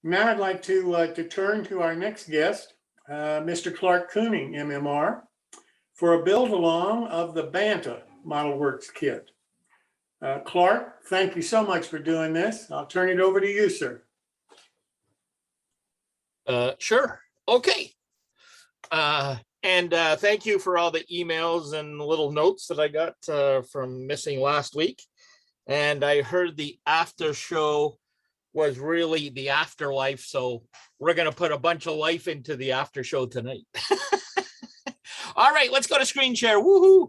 Now I'd like to turn to our next guest, Mr. Clark Cooning, MMR, for a build along of the Banta Model Works kit. Clark, thank you so much for doing this. I'll turn it over to you, sir. Sure. Okay. And thank you for all the emails and little notes that I got from missing last week. And I heard the after show was really the afterlife. So we're going to put a bunch of life into the after show tonight. All right, let's go to screen share. Woohoo.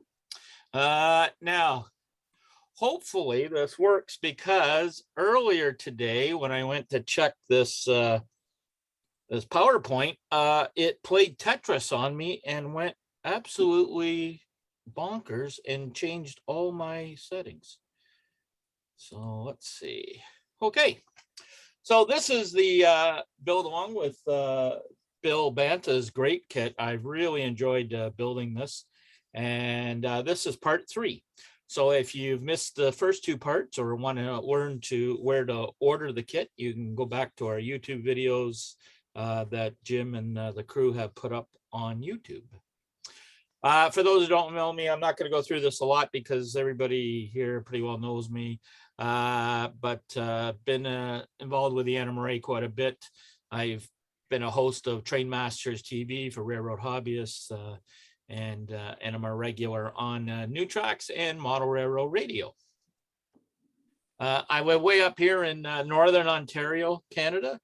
Now, hopefully this works, because earlier today when I went to check this this PowerPoint, it played Tetris on me and went absolutely bonkers and changed all my settings. So let's see. Okay, so this is the build along with Bill Banta's great kit. I've really enjoyed building this, and this is part 3. So if you've missed the first 2 parts or want to learn where to order the kit, you can go back to our YouTube videos that Jim and the crew have put up on YouTube. For those who don't know me, I'm not going to go through this a lot because everybody here pretty well knows me, but been involved with the NMRA quite a bit. I've been a host of Trainmasters TV for railroad hobbyists, and I'm a regular on New Tracks and Model Railroad Radio. I live way up here in Northern Ontario, Canada,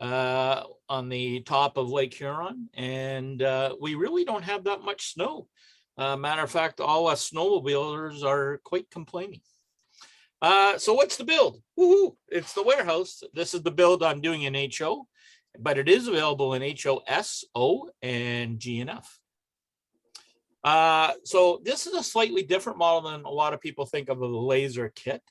on the top of Lake Huron, and we really don't have that much snow. Matter of fact, all us snowmobilers are quite complaining. So what's the build? Woohoo! It's the warehouse. This is the build I'm doing in HO, but it is available in HOS, O, and GNF. So this is a slightly different model than a lot of people think of a laser kit.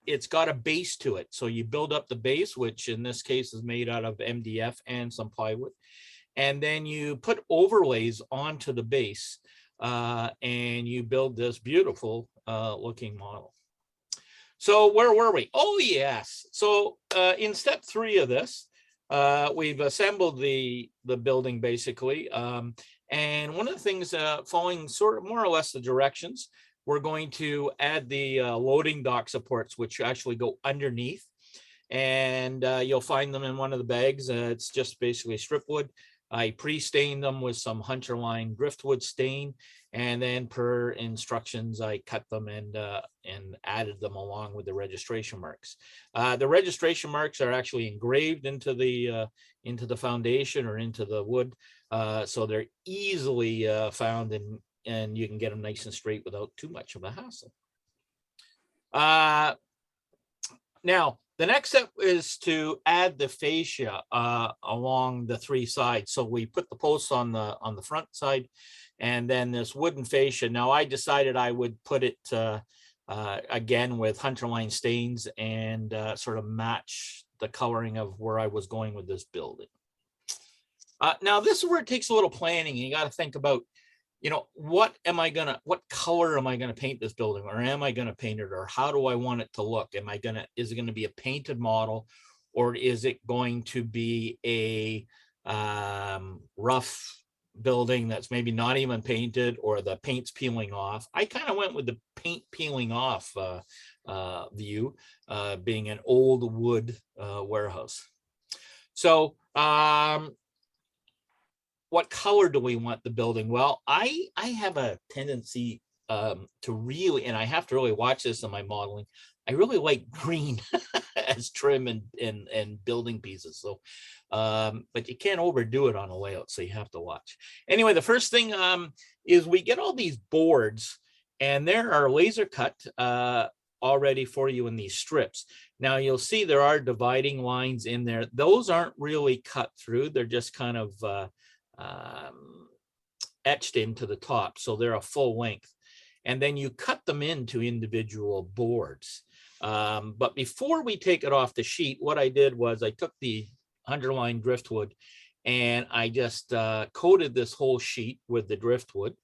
It's got a base to it. So you build up the base, which in this case is made out of MDF and some plywood. And then you put overlays onto the base, and you build this beautiful looking model. So where were we? Oh, yes. So in step 3 of this, we've assembled the building basically. And one of the things, following sort of more or less the directions, we're going to add the loading dock supports, which actually go underneath. And you'll find them in one of the bags. It's just basically strip wood. I pre-stained them with some Hunterline driftwood stain. And then per instructions, I cut them and added them along with the registration marks. The registration marks are actually engraved into the foundation or into the wood. So they're easily found, and you can get them nice and straight without too much of a hassle. Now, the next step is to add the fascia along the 3 sides. So we put the posts on the front side, and then this wooden fascia. Now I decided I would put it again with Hunterline stains and sort of match the coloring of where I was going with this building. Now this is where it takes a little planning. You got to think about, you know, what color am I gonna paint this building, or am I gonna paint it, or how do I want it to look? Is it gonna be a painted model, or is it going to be a rough building that's maybe not even painted, or the paint's peeling off? I kind of went with the paint peeling off view, being an old wood warehouse. So what color do we want the building? Well, I have a tendency to really, and I have to really watch this in my modeling, I really like green as trim and building pieces. So, but you can't overdo it on a layout, so you have to watch. Anyway, the first thing is we get all these boards, and there are laser cut already for you in these strips. Now you'll see there are dividing lines in there. Those aren't really cut through. They're just kind of etched into the top, so they're a full length, and then you cut them into individual boards. But before we take it off the sheet, what I did was I took the Hunterline driftwood and I just coated this whole sheet with the driftwood,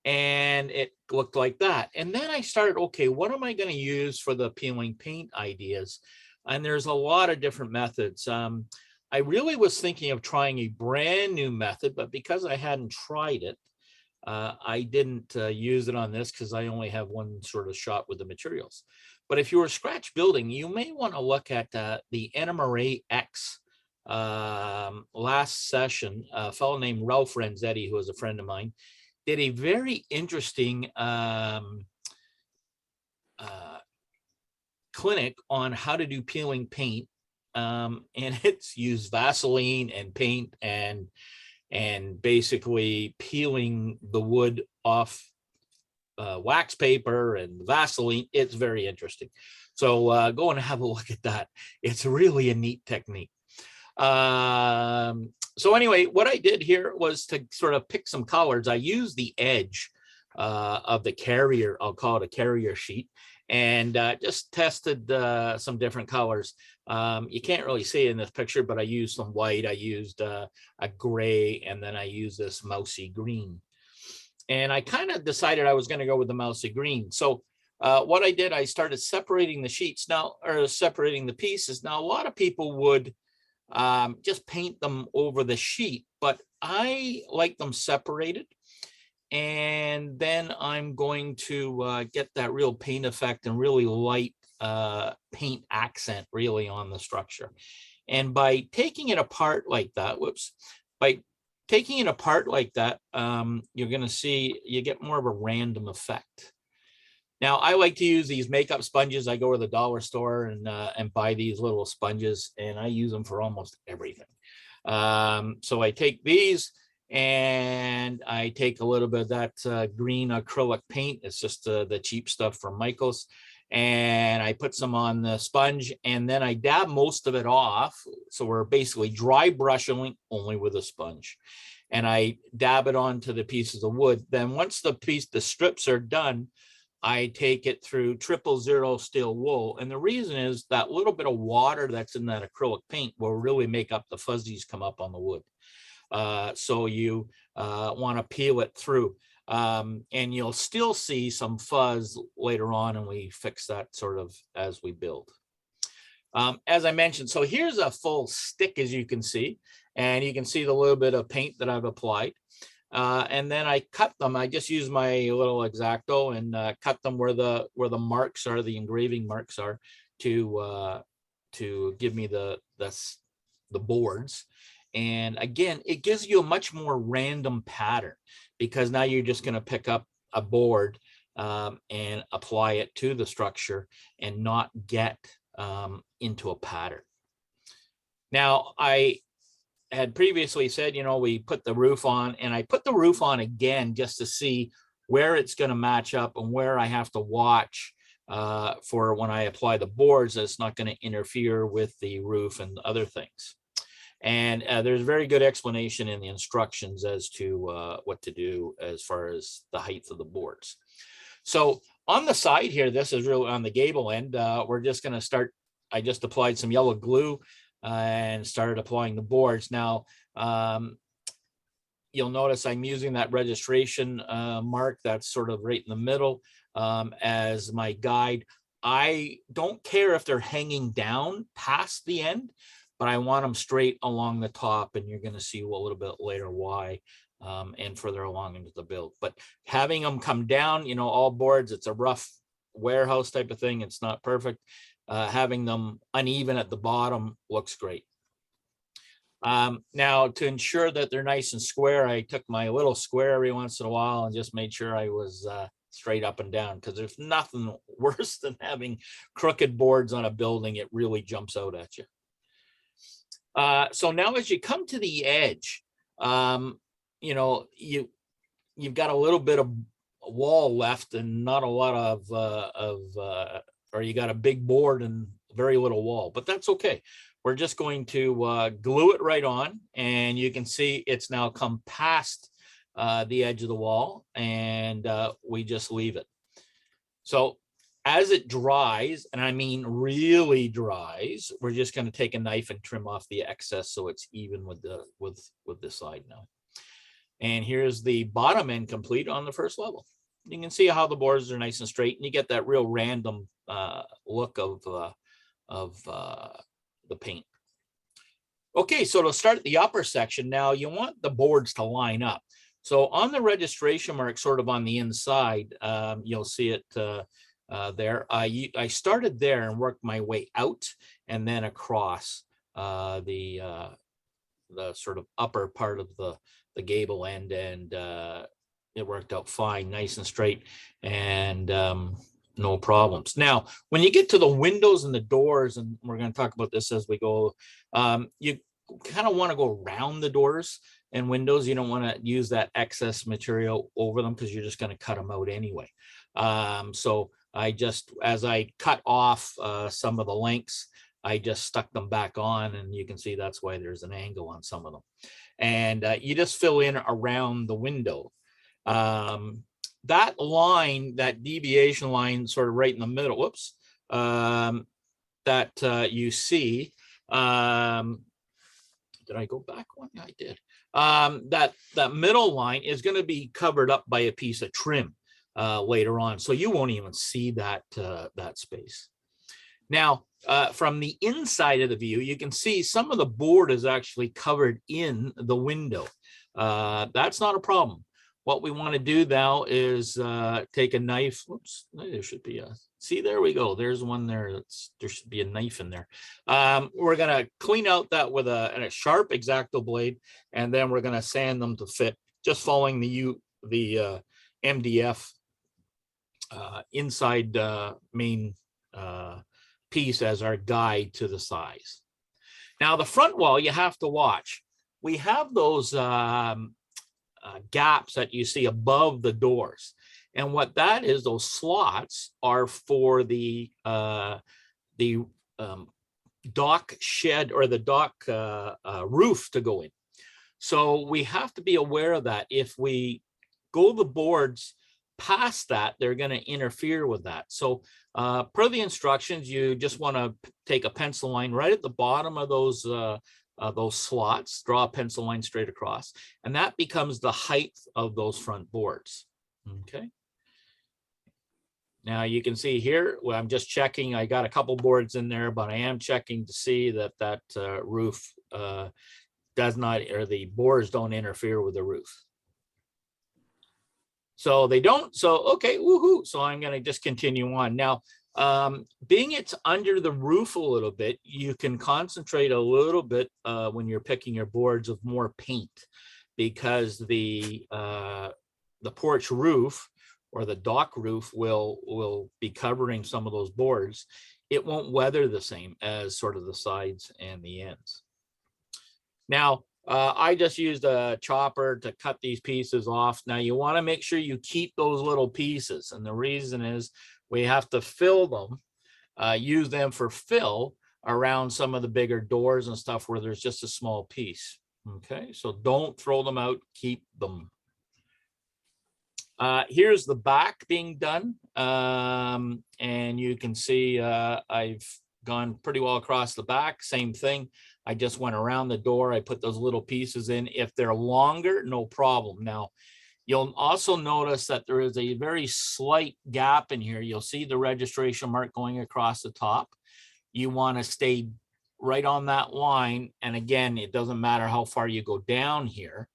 and it looked like that. And then I started, okay, what am I going to use for the peeling paint ideas? And there's a lot of different methods. I really was thinking of trying a brand new method, but because I hadn't tried it, I didn't use it on this because I only have one sort of shot with the materials. But if you were scratch building, you may want to look at the NMRA X. Last session, a fellow named Ralph Renzetti, who was a friend of mine, did a very interesting clinic on how to do peeling paint. And it's used Vaseline and paint and basically peeling the wood off wax paper and Vaseline. It's very interesting. So go and have a look at that. It's really a neat technique. So anyway, what I did here was to sort of pick some colors. I used the edge of the carrier, I'll call it a carrier sheet, and just tested some different colors. You can't really see it in this picture, but I used some white, I used a gray, and then I used this mousy green. And I kind of decided I was going to go with the mousy green. So what I did, I started separating the sheets now, or separating the pieces. Now, a lot of people would just paint them over the sheet, but I like them separated. And then I'm going to get that real paint effect and really light paint accent really on the structure. And by taking it apart like that, by taking it apart like that, you're going to see you get more of a random effect. Now, I like to use these makeup sponges. I go to the dollar store and buy these little sponges, and I use them for almost everything. So I take these and I take a little bit of that green acrylic paint. It's just the cheap stuff from Michael's. And I put some on the sponge, and then I dab most of it off. So we're basically dry brushing only with a sponge. And I dab it onto the pieces of wood. Then once the strips are done, I take it through 000 steel wool. And the reason is that little bit of water that's in that acrylic paint will really make up the fuzzies come up on the wood. So you want to peel it through. And you'll still see some fuzz later on, and we fix that sort of as we build. As I mentioned, so here's a full stick, as you can see, and you can see the little bit of paint that I've applied. And then I cut them. I just use my little X-Acto and cut them where the marks are, the engraving marks are, to give me the boards. And again, it gives you a much more random pattern, because now you're just going to pick up a board and apply it to the structure and not get into a pattern. Now, I had previously said, we put the roof on, and I put the roof on again just to see where it's going to match up and where I have to watch for when I apply the boards, that it's not going to interfere with the roof and other things. And there's very good explanation in the instructions as to what to do as far as the height of the boards. So on the side here, this is really on the gable end. We're just going to start. I just applied some yellow glue and started applying the boards. Now, you'll notice I'm using that registration mark that's sort of right in the middle as my guide. I don't care if they're hanging down past the end, but I want them straight along the top, and you're going to see a little bit later why and further along into the build. But having them come down, all boards, it's a rough warehouse type of thing. It's not perfect. Having them uneven at the bottom looks great. Now, to ensure that they're nice and square, I took my little square every once in a while and just made sure I was straight up and down, because there's nothing worse than having crooked boards on a building. It really jumps out at you. So now as you come to the edge, you've got a little bit of wall left and not a lot or you got a big board and very little wall, but that's okay. We're just going to glue it right on, and you can see it's now come past the edge of the wall, and we just leave it. So as it dries, and I mean really dries, we're just going to take a knife and trim off the excess so it's even with the side now. And here's the bottom end complete on the first level. You can see how the boards are nice and straight, and you get that real random look of the paint. Okay, so to start the upper section, now you want the boards to line up. So on the registration mark, sort of on the inside, you'll see it there. I started there and worked my way out and then across the sort of upper part of the gable end, and it worked out fine, nice and straight, and no problems. Now, when you get to the windows and the doors, and we're going to talk about this as we go, you kind of want to go around the doors and windows. You don't want to use that excess material over them because you're just going to cut them out anyway. So I just, as I cut off some of the lengths, I just stuck them back on, and you can see that's why there's an angle on some of them. And you just fill in around the window. That line, that deviation line, sort of right in the middle, whoops, that you see, did I go back one? Yeah, I did. That middle line is going to be covered up by a piece of trim later on, so you won't even see that that space. Now, from the inside of the view, you can see some of the board is actually covered in the window. That's not a problem. What we want to do now is take a knife. Oops, there should be a, see, there we go. There's one there. There should be a knife in there. We're going to clean out that with a sharp X-Acto blade, and then we're going to sand them to fit, just following the MDF inside main piece as our guide to the size. Now, the front wall, you have to watch. We have those gaps that you see above the doors. And what that is, those slots are for the dock shed or the dock roof to go in. So we have to be aware of that. If we go the boards past that, they're going to interfere with that. So per the instructions, you just want to take a pencil line right at the bottom of those slots, draw a pencil line straight across, and that becomes the height of those front boards. Okay. Now you can see here, well, I'm just checking. I got a couple boards in there, but I am checking to see that that roof does not, or the boards don't interfere with the roof. So they don't. So, okay, woohoo. So I'm going to just continue on. Now, being it's under the roof a little bit, you can concentrate a little bit when you're picking your boards of more paint, because the porch roof or the dock roof will be covering some of those boards. It won't weather the same as sort of the sides and the ends. Now, I just used a chopper to cut these pieces off. Now you want to make sure you keep those little pieces. And the reason is we have to fill them, use them for fill around some of the bigger doors and stuff where there's just a small piece. Okay, so don't throw them out, keep them. Here's the back being done. And you can see I've gone pretty well across the back, same thing. I just went around the door. I put those little pieces in. If they're longer, no problem. Now, you'll also notice that there is a very slight gap in here. You'll see the registration mark going across the top. You want to stay right on that line. And again, it doesn't matter how far you go down here,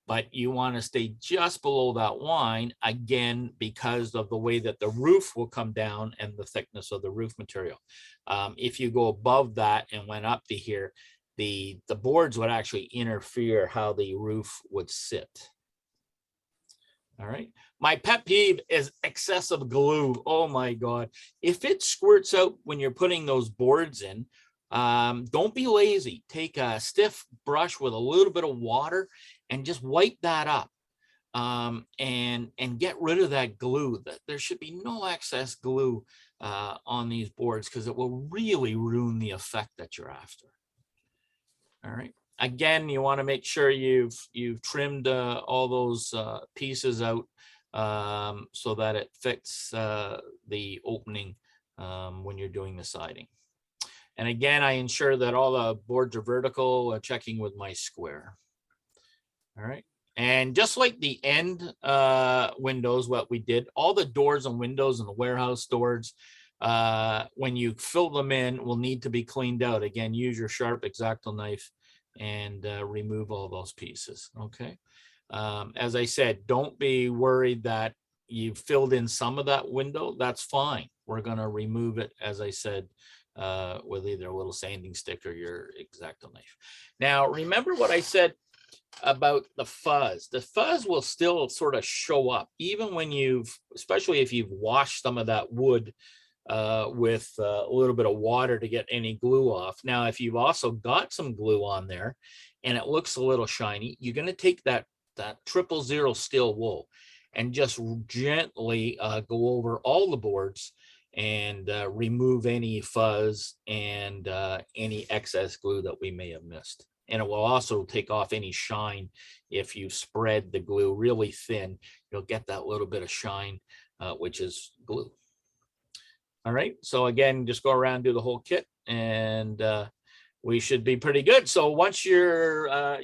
but you want to stay just below that line, again, because of the way that the roof will come down and the thickness of the roof material. If you go above that and went up to here, the boards would actually interfere how the roof would sit. All right. My pet peeve is excessive glue. Oh my God. If it squirts out when you're putting those boards in, don't be lazy. Take a stiff brush with a little bit of water and just wipe that up. And get rid of that glue. There should be no excess glue on these boards, because it will really ruin the effect that you're after. All right. Again, you want to make sure you've trimmed all those pieces out so that it fits the opening when you're doing the siding. And again, I ensure that all the boards are vertical, checking with my square. All right. And just like the end windows, what we did, all the doors and windows in the warehouse doors, when you fill them in, will need to be cleaned out. Again, use your sharp X-Acto knife and remove all those pieces. Okay. As I said, don't be worried that you filled in some of that window. That's fine. We're going to remove it, as I said, with either a little sanding stick or your X-Acto knife. Now, remember what I said about the fuzz. The fuzz will still sort of show up, even when especially if you've washed some of that wood with a little bit of water to get any glue off. Now, if you've also got some glue on there and it looks a little shiny, you're going to take that 000 steel wool and just gently go over all the boards and remove any fuzz and any excess glue that we may have missed. And it will also take off any shine. If you spread the glue really thin, you'll get that little bit of shine, which is glue. All right, so again, just go around, do the whole kit, and we should be pretty good. So once your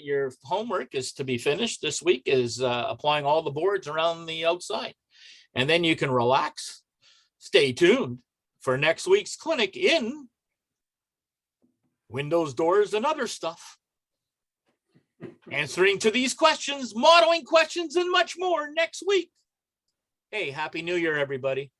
homework is to be finished this week is applying all the boards around the outside. And then you can relax. Stay tuned for next week's clinic in windows, doors, and other stuff. Answering to these questions, modeling questions, and much more next week. Hey, Happy New Year, everybody.